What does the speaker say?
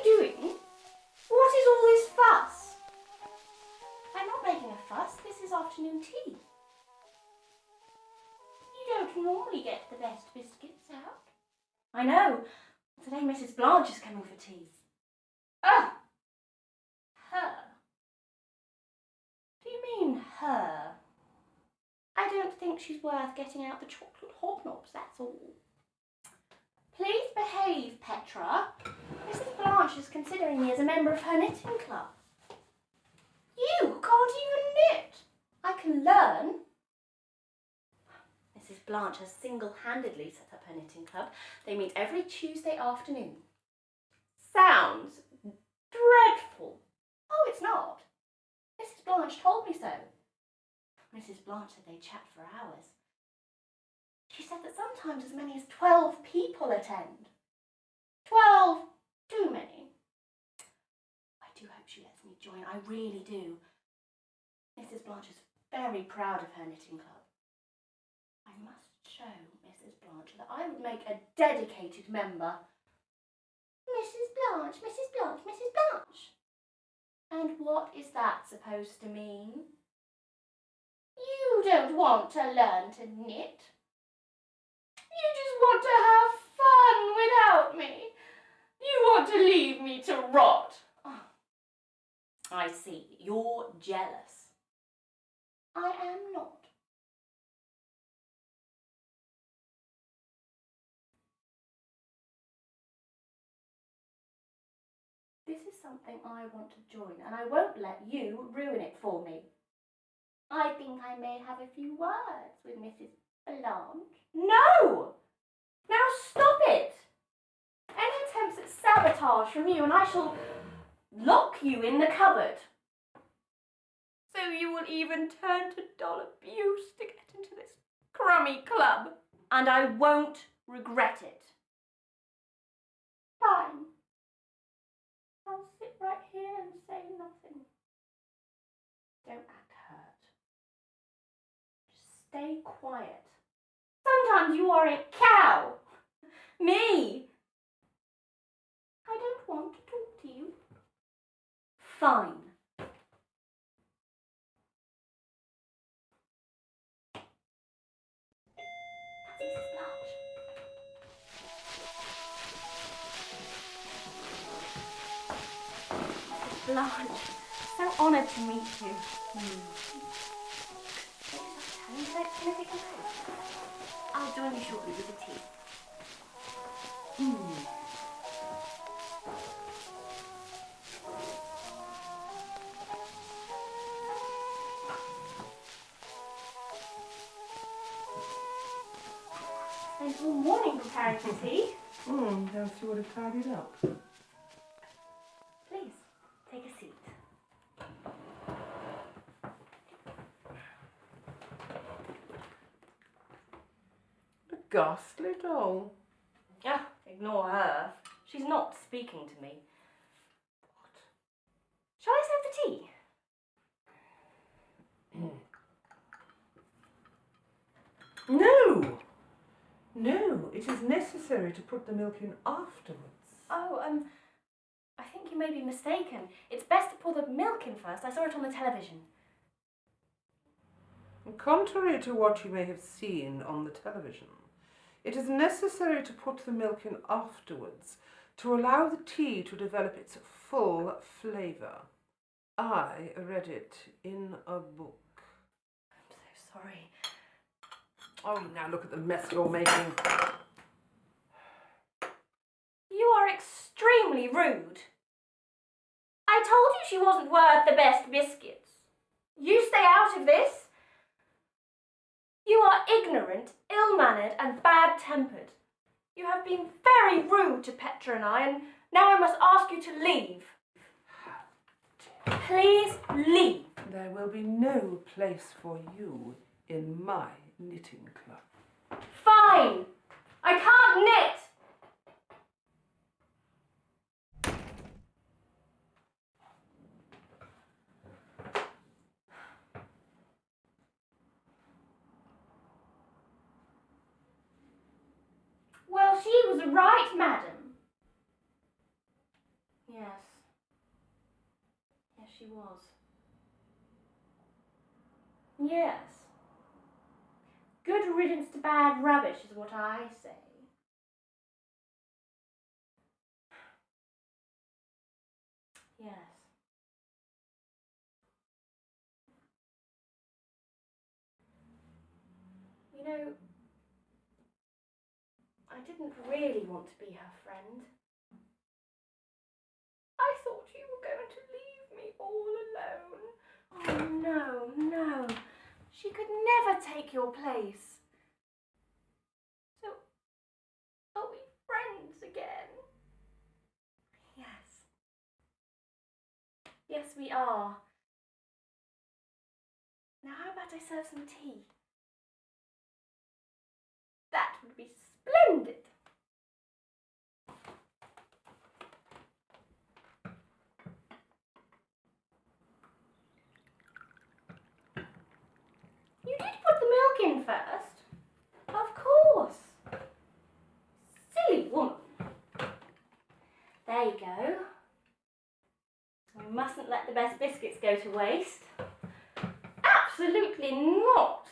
you doing? What is all this fuss? I'm not making a fuss. This is afternoon tea. You don't normally get the best biscuits out. I know. Today Mrs. Blanche is coming for tea. Oh! Her. Do you mean her? I don't think she's worth getting out the chocolate hobnobs, that's all. Please behave, Petra. Mrs. Blanche is considering me as a member of her knitting club. You can't even knit. I can learn. Mrs. Blanche has single-handedly set up her knitting club. They meet every Tuesday afternoon. Sounds dreadful. Oh, it's not. Mrs. Blanche told me so. Mrs. Blanche said they chat for hours. She said that sometimes as many as 12 people attend. 12 too many. I do hope she lets me join. I really do. Mrs. Blanche is very proud of her knitting club. I must show Mrs. Blanche that I would make a dedicated member. Mrs. Blanche, Mrs. Blanche, Mrs. Blanche. And what is that supposed to mean? You don't want to learn to knit. You just want to have fun without me. You want to leave me to rot. Oh, I see. You're jealous. I am not. This is something I want to join, and I won't let you ruin it for me. I think I may have a few words with Mrs. Blanche. No! Now stop it! Any attempts at sabotage from you and I shall lock you in the cupboard. So you will even turn to dull abuse to get into this crummy club. And I won't regret it. Fine. I'll sit right here and say nothing. Don't act hurt. Just stay quiet. Sometimes you are a cow. Me. I don't want to talk to you. Fine. Mrs. Blanche, so honoured to meet you. I'll join you shortly with the tea. Spent all morning preparing for tea. Now she would have tidied up. Please, take a seat. A ghastly doll. Ah, ignore her. She's not speaking to me. What? Shall I serve the tea? No! No, it is necessary to put the milk in afterwards. Oh, I think you may be mistaken. It's best to pour the milk in first. I saw it on the television. Contrary to what you may have seen on the television, it is necessary to put the milk in afterwards to allow the tea to develop its full flavour. I read it in a book. I'm so sorry. Oh, now look at the mess you're making. You are extremely rude. I told you she wasn't worth the best biscuits. You stay out of this. You are ignorant, ill-mannered and bad-tempered. You have been very rude to Petra and I, and now I must ask you to leave. Please leave. There will be no place for you in my knitting club. Fine. I can't knit. Well, she was right, madam. Yes, she was. Yes. Good riddance to bad rubbish is what I say. Yes. You know, I didn't really want to be her friend. I thought you were going to leave me all alone. Oh, no, no. She could never take your place. So, are we friends again? Yes. Yes, we are. Now, how about I serve some tea? That would be splendid. You did put the milk in first. Of course. Silly woman. There you go. We mustn't let the best biscuits go to waste. Absolutely not.